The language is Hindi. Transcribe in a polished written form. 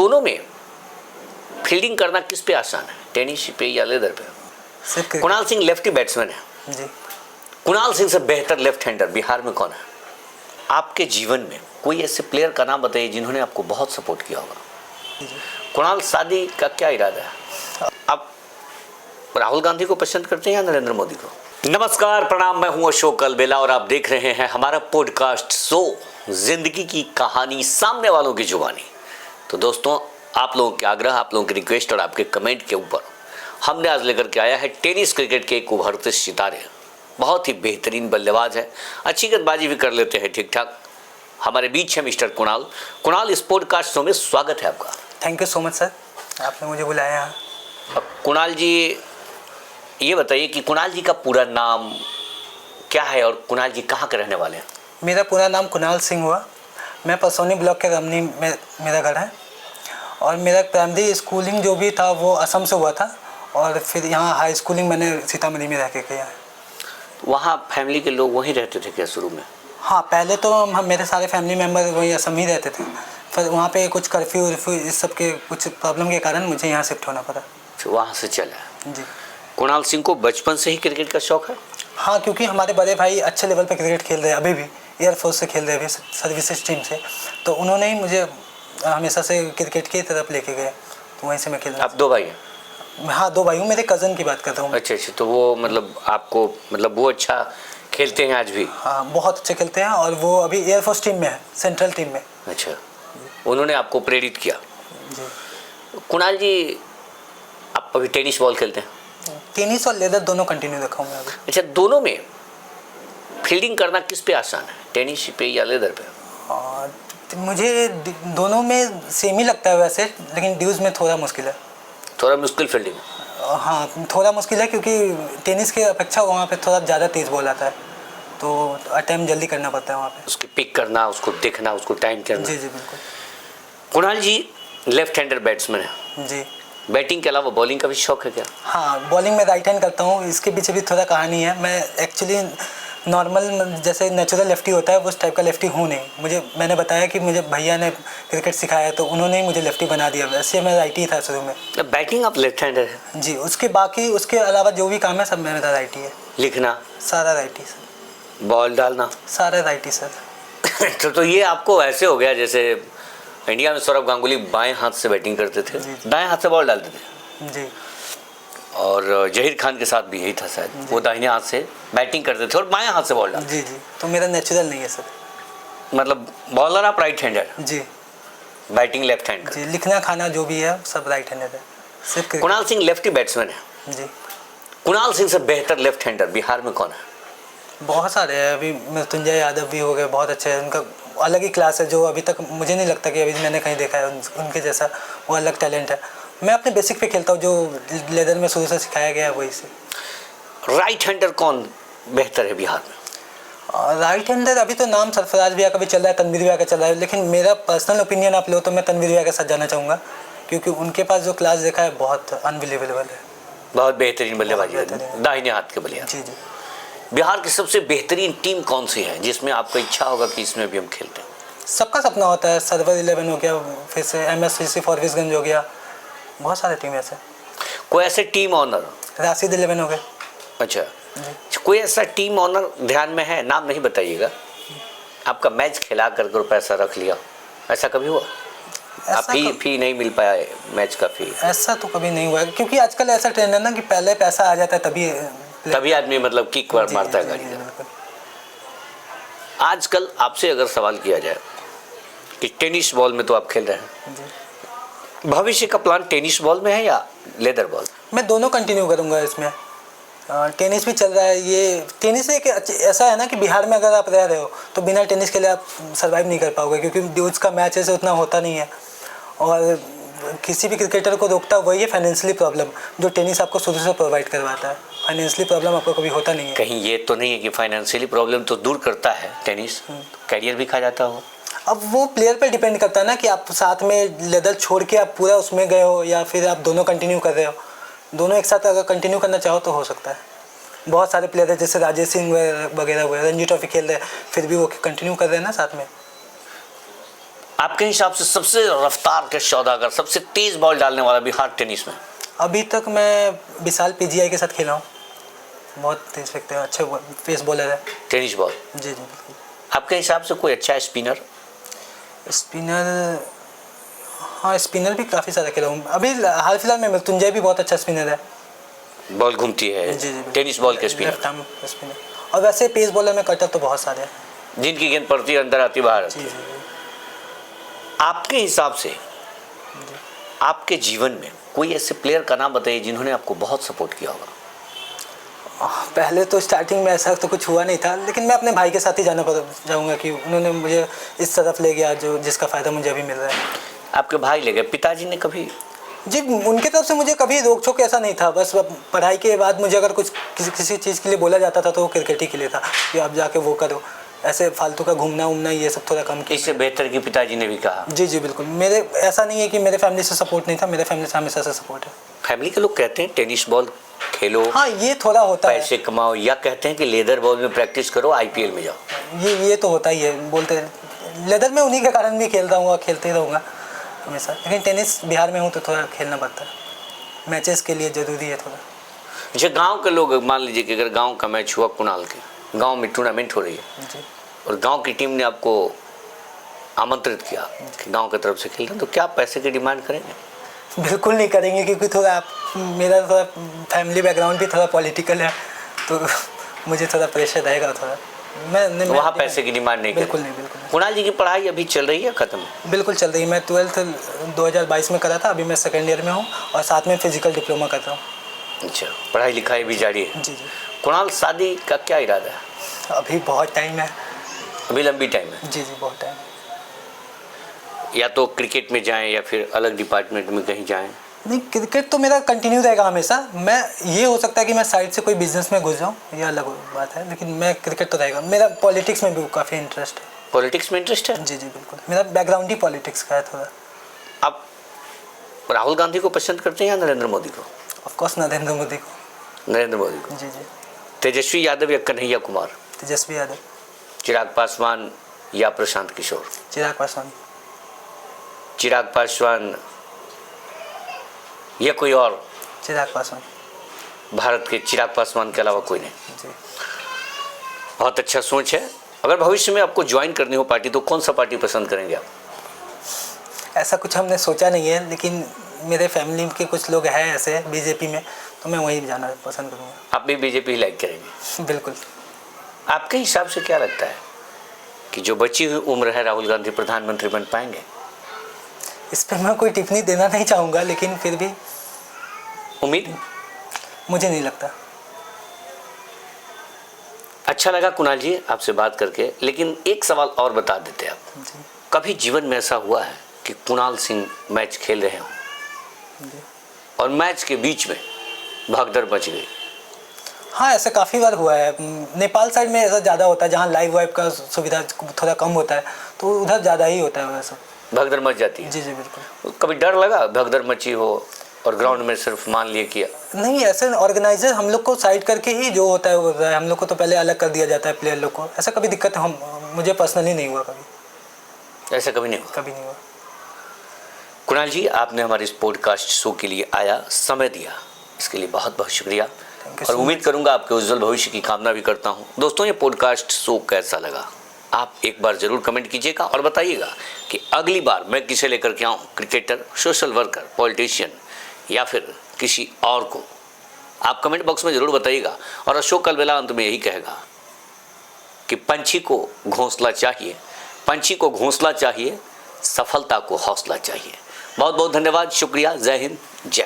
दोनों में फील्डिंग करना किस पे आसान है, टेनिस पे या लेदर पे? कुणाल सिंह लेफ्टी बैट्समैन है जी। कुणाल सिंह से बेहतर लेफ्ट हैंडर बिहार में कौन है? आपके जीवन में कोई ऐसे प्लेयर का नाम बताइए जिन्होंने आपको बहुत सपोर्ट किया होगा। कुणाल, शादी का क्या इरादा है? आप राहुल गांधी को पसंद करते हैं या नरेंद्र मोदी को? नमस्कार, प्रणाम, मैं हूं अशोक अलबेला और आप देख रहे हैं हमारा पॉडकास्ट शो जिंदगी की कहानी सामने वालों की जुबानी। तो दोस्तों, आप लोगों के आग्रह, आप लोगों की रिक्वेस्ट और आपके कमेंट के ऊपर हमने आज लेकर के आया है टेनिस क्रिकेट के एक उभरते सितारे, बहुत ही बेहतरीन बल्लेबाज है, अच्छी गेंदबाजी भी कर लेते हैं ठीक ठाक। हमारे बीच है मिस्टर कुणाल। कुणाल, इस पॉडकास्ट शो में स्वागत है आपका। Thank you so much sir, आपने मुझे बुलाया है। कुणाल जी, ये बताइए कि कुणाल जी का पूरा नाम क्या है और कुणाल जी कहाँ के रहने वाले हैं? मेरा पूरा नाम कुणाल सिंह हुआ। मैं परसौनी ब्लॉक के रमनी में मेरा घर है और मेरा प्राइमरी स्कूलिंग जो भी था वो असम से हुआ था और फिर यहाँ हाई स्कूलिंग मैंने सीतामढ़ी में रह के किया है। वहाँ फैमिली के लोग वहीं रहते थे क्या शुरू में? हाँ, पहले तो हम मेरे सारे फैमिली मेम्बर वहीं असम ही रहते थे, फिर वहाँ पे कुछ कर्फ्यू वर्फ्यू इस सब के कुछ प्रॉब्लम के कारण मुझे यहाँ शिफ्ट होना पड़ा। वहाँ से चला जी। कुणाल सिंह को बचपन से ही क्रिकेट का शौक है? हाँ, क्योंकि हमारे बड़े भाई अच्छे लेवल पे क्रिकेट खेल रहे हैं, अभी भी एयरफोर्स से खेल रहे हैं, सर्विसेज टीम से, तो उन्होंने ही मुझे हमेशा से क्रिकेट की तरफ लेके गए, तो वहीं से मैं खेल रहा। आप दो भाई हैं? हाँ, दो भाई हूँ, मेरे कज़न की बात कर रहा हूँ। अच्छा, तो वो मतलब आपको वो अच्छा खेलते हैं आज भी? हाँ, बहुत अच्छे खेलते हैं और वो अभी एयरफोर्स टीम में है, सेंट्रल टीम में। अच्छा, उन्होंने आपको प्रेरित किया जी। कुणाल जी, आप अभी टेनिस बॉल खेलते हैं? टेनिस और लेदर दोनों कंटिन्यू रखा हूँ मैं अभी। अच्छा, दोनों में फील्डिंग करना किस पे आसान है, टेनिस पे या लेदर पे? मुझे दोनों में सेम ही लगता है वैसे, लेकिन ड्यूज़ में थोड़ा मुश्किल है। थोड़ा मुश्किल फील्डिंग? हाँ, थोड़ा मुश्किल है क्योंकि टेनिस के अपेक्षा वहाँ पे थोड़ा ज़्यादा तेज़ बॉल आता है, तो अटैम्प्ट जल्दी करना पड़ता है वहाँ पे। उसकी पिक करना, उसको देखना, उसको टाइम करना। जी जी बिल्कुल। कुणाल जी लेफ्ट हैंडर बैट्समैन है जी। बैटिंग के अलावा बॉलिंग का भी शौक है क्या? हाँ, बॉलिंग में राइट हैंड करता हूँ। इसके पीछे भी थोड़ा कहानी है। मैं एक्चुअली नॉर्मल जैसे नेचुरल लेफ्टी होता है उस टाइप का लेफ्टी हूँ नहीं। मैंने बताया कि मुझे भैया ने क्रिकेट सिखाया तो उन्होंने ही मुझे लेफ्टी बना दिया, वैसे मैं राइटी था शुरू में। बैटिंग आप लेफ्ट हैंडर है? जी, उसके अलावा जो भी काम है सब मेरा राइटी है। लिखना सारा राइटी सर। बॉल डालना सारा राइटी सर। तो ये आपको ऐसे हो गया जैसे इंडिया में सौरव गांगुली बाएं हाथ से बैटिंग करते थे, दाएं हाथ से बॉल डालते थे जी। और जहीर खान के साथ भी यही था शायद, वो दाहिने हाथ से बैटिंग करते थे और बाएं हाथ से बॉल डालते। जी जी, तो मेरा नेचुरल नहीं है सर। मतलब बॉलर आप राइट हैंडर? जी। Batting left hand? जी, लिखना खाना जो भी है सब राइट हैंडर है सिर्फ। कुणाल सिंह लेफ्टी बैट्समैन है जी। कुणाल सिंह से बेहतर लेफ्ट हैंडर बिहार में कौन है? बहुत सारे हैं। अभी मृत्युंजय यादव भी हो गए, बहुत अच्छे हैं, उनका अलग ही क्लास है जो अभी तक मुझे नहीं लगता कि अभी मैंने कहीं देखा है उनके जैसा। वो अलग टैलेंट है। मैं अपने बेसिक पे खेलता हूँ, जो लेदर में शुरू से सिखाया गया है वही से। राइट हैंडर कौन बेहतर है बिहार में? राइट हैंडर अभी तो नाम सरफराज भैया का भी चल रहा है, तनवीर भैया का चल रहा है, लेकिन मेरा पर्सनल ओपिनियन आप लो तो मैं तनवीर भैया के साथ जाना चाहूँगा, क्योंकि उनके पास जो क्लास देखा है बहुत अनबिलीवेबल है। बहुत बेहतरीन बल्लेबाजी है, दाहिने हाथ के बल्लेबाज। जी जी। बिहार की सबसे बेहतरीन टीम कौन सी है जिसमें आपको इच्छा होगा कि इसमें भी हम खेलते हैं? सबका सपना होता है। सर्वर 11 हो गया, फिर से MSCC फॉरबिसगंज हो गया, बहुत सारे टीम ऐसे। कोई ऐसे टीम ऑनर? राशिद 11 हो गए। अच्छा, कोई ऐसा टीम ऑनर ध्यान में है? नाम नहीं बताइएगा। आपका मैच खिला कर पैसा रख लिया, ऐसा कभी हुआ? आप फी नहीं मिल पाया मैच का फी? ऐसा तो कभी नहीं हुआ, क्योंकि आजकल ऐसा ट्रेंड है ना कि पहले पैसा आ जाता है तभी आदमी मतलब किक मारता है गाड़ी का। आजकल आपसे अगर सवाल किया जाए कि टेनिस बॉल में तो आप खेल रहे हैं, भविष्य का प्लान टेनिस बॉल में है या लेदर बॉल? मैं दोनों कंटिन्यू करूंगा इसमें। टेनिस भी चल रहा है। ये टेनिस एक ऐसा है ना कि बिहार में अगर आप रह रहे हो तो बिना टेनिस के लिए आप सर्वाइव नहीं कर पाओगे, क्योंकि ड्यूज का मैच ऐसे उतना होता नहीं है और किसी भी क्रिकेटर को रोकता वही है फाइनेंशियली प्रॉब्लम, जो टेनिस आपको शुरू से प्रोवाइड करवाता है। फाइनेंशियली प्रॉब्लम आपको कभी होता नहीं है। कहीं ये तो नहीं है कि फाइनेंशियली प्रॉब्लम तो दूर करता है टेनिस, कैरियर भी खा जाता हो? अब वो प्लेयर पे डिपेंड करता है ना कि आप साथ में लेदर छोड़ के आप पूरा उसमें गए हो या फिर आप दोनों कंटिन्यू कर रहे हो। दोनों एक साथ अगर कंटिन्यू करना चाहो तो हो सकता है। बहुत सारे प्लेयर हैं जैसे राजेश सिंह वगैरह हुए, रणजी ट्रॉफी खेल रहे हैं फिर भी वो कंटिन्यू कर रहे हैं ना साथ में। आपके हिसाब से सबसे रफ्तार के सौदागर, सबसे तेज बॉल डालने वाला बिहार टेनिस में? अभी तक मैं विशाल पीजीआई के साथ खेला हूँ, बहुत तेज फेंकते हैं, अच्छे पेस बॉलर है। Tennis ball? जी जी बिल्कुल। आपके हिसाब से कोई अच्छा स्पिनर? स्पिनर, हाँ स्पिनर भी काफ़ी सारा खेला हूँ। अभी हाल फिलहाल में मृत्युंजय भी बहुत अच्छा स्पिनर है, बॉल घूमती है। जी जी टेनिस बॉल के स्पिनर? Left arm spinner. और वैसे पेस बॉलर में कटर तो बहुत सारे हैं, जिनकी गेंद पड़ती है अंदर आती बाहर आती जी है। जी। आपके हिसाब से आपके जीवन में कोई ऐसे प्लेयर का नाम बताइए जिन्होंने आपको बहुत सपोर्ट किया होगा। पहले तो स्टार्टिंग में ऐसा तो कुछ हुआ नहीं था, लेकिन मैं अपने भाई के साथ ही जाऊंगा कि उन्होंने मुझे इस तरफ ले गया जो जिसका फ़ायदा मुझे अभी मिल रहा है। आपके भाई ले गए, पिताजी ने कभी? जी उनकी तरफ से मुझे कभी रोक टोक ऐसा नहीं था, बस पढ़ाई के बाद मुझे अगर कुछ किसी चीज़ के लिए बोला जाता था तो वो क्रिकेट ही के लिए था कि आप जाके वो करो, ऐसे फालतू का घूमना उमना ये सब थोड़ा कम किया। इससे बेहतर कि पिताजी ने भी कहा? जी जी बिल्कुल। मेरे ऐसा नहीं है कि मेरे फैमिली से सपोर्ट नहीं था, मेरे फैमिली से हमेशा से सपोर्ट है। फैमिली के लोग कहते हैं टेनिस बॉल खेलो, हाँ ये थोड़ा होता है, पैसे कमाओ, या कहते हैं कि लेदर बॉल में प्रैक्टिस करो, आईपीएल में जाओ। ये तो होता ही है, बोलते हैं। लेदर में उन्हीं के कारण भी खेलता हूँ, खेलते ही रहूँगा हमेशा, लेकिन टेनिस बिहार में हूँ तो थोड़ा खेलना पड़ता है, मैचेस के लिए ज़रूरी है थोड़ा। अच्छा, गांव के लोग, मान लीजिए कि अगर गांव का मैच हुआ, कुणाल के गांव में टूर्नामेंट हो रही है जी, और गांव की टीम ने आपको आमंत्रित किया कि गांव की तरफ से खेलना, तो क्या आप पैसे की डिमांड करेंगे? बिल्कुल नहीं करेंगे, क्योंकि थोड़ा मेरा थोड़ा फैमिली बैकग्राउंड भी थोड़ा पॉलिटिकल है, तो मुझे थोड़ा प्रेशर रहेगा थोड़ा। मैं वहाँ पैसे की डिमांड नहीं? बिल्कुल नहीं, बिल्कुल नहीं। कुणाल जी की पढ़ाई अभी चल रही है, खत्म? बिल्कुल चल रही है। मैं 12th 2022 में करा था, अभी मैं सेकेंड ईयर में हूँ और साथ में फिजिकल डिप्लोमा कर रहा हूँ। अच्छा, पढ़ाई लिखाई भी जारी है? जी जी। कुणाल, शादी का क्या इरादा है? अभी बहुत टाइम है। अभी लंबी टाइम है? जी जी बहुत टाइम। या तो क्रिकेट में जाएं या फिर अलग डिपार्टमेंट में कहीं जाएं? नहीं, क्रिकेट तो मेरा कंटिन्यू रहेगा हमेशा। मैं ये हो सकता है कि मैं साइड से कोई बिजनेस में घुस जाऊँ, ये अलग बात है, लेकिन मैं क्रिकेट तो रहेगा। मेरा पॉलिटिक्स में भी काफ़ी इंटरेस्ट है। पॉलिटिक्स में इंटरेस्ट है? जी जी बिल्कुल, मेरा बैकग्राउंड ही पॉलिटिक्स का है थोड़ा। आप राहुल गांधी को पसंद करते हैं या नरेंद्र मोदी को? ऑफ कोर्स नरेंद्र मोदी को। नरेंद्र मोदी को? जी जी। तेजस्वी यादव या कन्हैया कुमार? तेजस्वी यादव। चिराग पासवान या प्रशांत किशोर? चिराग पासवान। चिराग पासवान या कोई और? चिराग पासवान। भारत के चिराग पासवान के अलावा कोई नहीं? जी। बहुत अच्छा सोच है। अगर भविष्य में आपको ज्वाइन करनी हो पार्टी, तो कौन सा पार्टी पसंद करेंगे आप? ऐसा कुछ हमने सोचा नहीं है, लेकिन मेरे फैमिली के कुछ लोग हैं ऐसे बीजेपी में, तो मैं वहीं जाना पसंद करूँगा। आप भी बीजेपी लाइक करेंगे? बिल्कुल। आपके हिसाब से क्या लगता है कि जो बची हुई उम्र है, राहुल गांधी प्रधानमंत्री बन पाएंगे? इस पर मैं कोई टिप्पणी देना नहीं चाहूँगा, लेकिन फिर भी उम्मीद? मुझे नहीं लगता। अच्छा लगा कुणाल जी आपसे बात करके, लेकिन एक सवाल और बता देते आप। जी। कभी जीवन में ऐसा हुआ है कि कुणाल सिंह मैच खेल रहे हों और मैच के बीच में भगदड़ मच गई? हाँ ऐसा काफ़ी बार हुआ है। नेपाल साइड में ऐसा ज़्यादा होता है, जहाँ लाइव वाइव का सुविधा थोड़ा कम होता है, तो उधर ज़्यादा ही होता है वैसा। भगदड़ मच जाती है? जी जी बिल्कुल। कभी डर लगा भगदड़ मची हो और ग्राउंड में सिर्फ मान लिए किया? नहीं, ऐसे ऑर्गेनाइजर हम लोग को साइड करके ही जो होता है वो होता है। हम लोग को तो पहले अलग कर दिया जाता है प्लेयर लोग को। ऐसा कभी दिक्कत मुझे पर्सनली नहीं हुआ कभी। ऐसा कभी नहीं हुआ? कभी नहीं हुआ। कुणाल जी, आपने हमारे इस पॉडकास्ट शो के लिए आया, समय दिया, इसके लिए बहुत बहुत शुक्रिया। और उम्मीद करूंगा आपके उज्जवल भविष्य की कामना भी करता हूं। दोस्तों, ये पॉडकास्ट शो कैसा लगा आप एक बार ज़रूर कमेंट कीजिएगा और बताइएगा कि अगली बार मैं किसे लेकर के आऊँ, क्रिकेटर, सोशल वर्कर, पॉलिटिशियन या फिर किसी और को। आप कमेंट बॉक्स में ज़रूर बताइएगा। और अशोक अलवेला अंत में यही कहेगा कि पंछी को घोंसला चाहिए, पंछी को घोंसला चाहिए, सफलता को हौसला चाहिए। बहुत बहुत धन्यवाद, शुक्रिया, जय हिंद, जय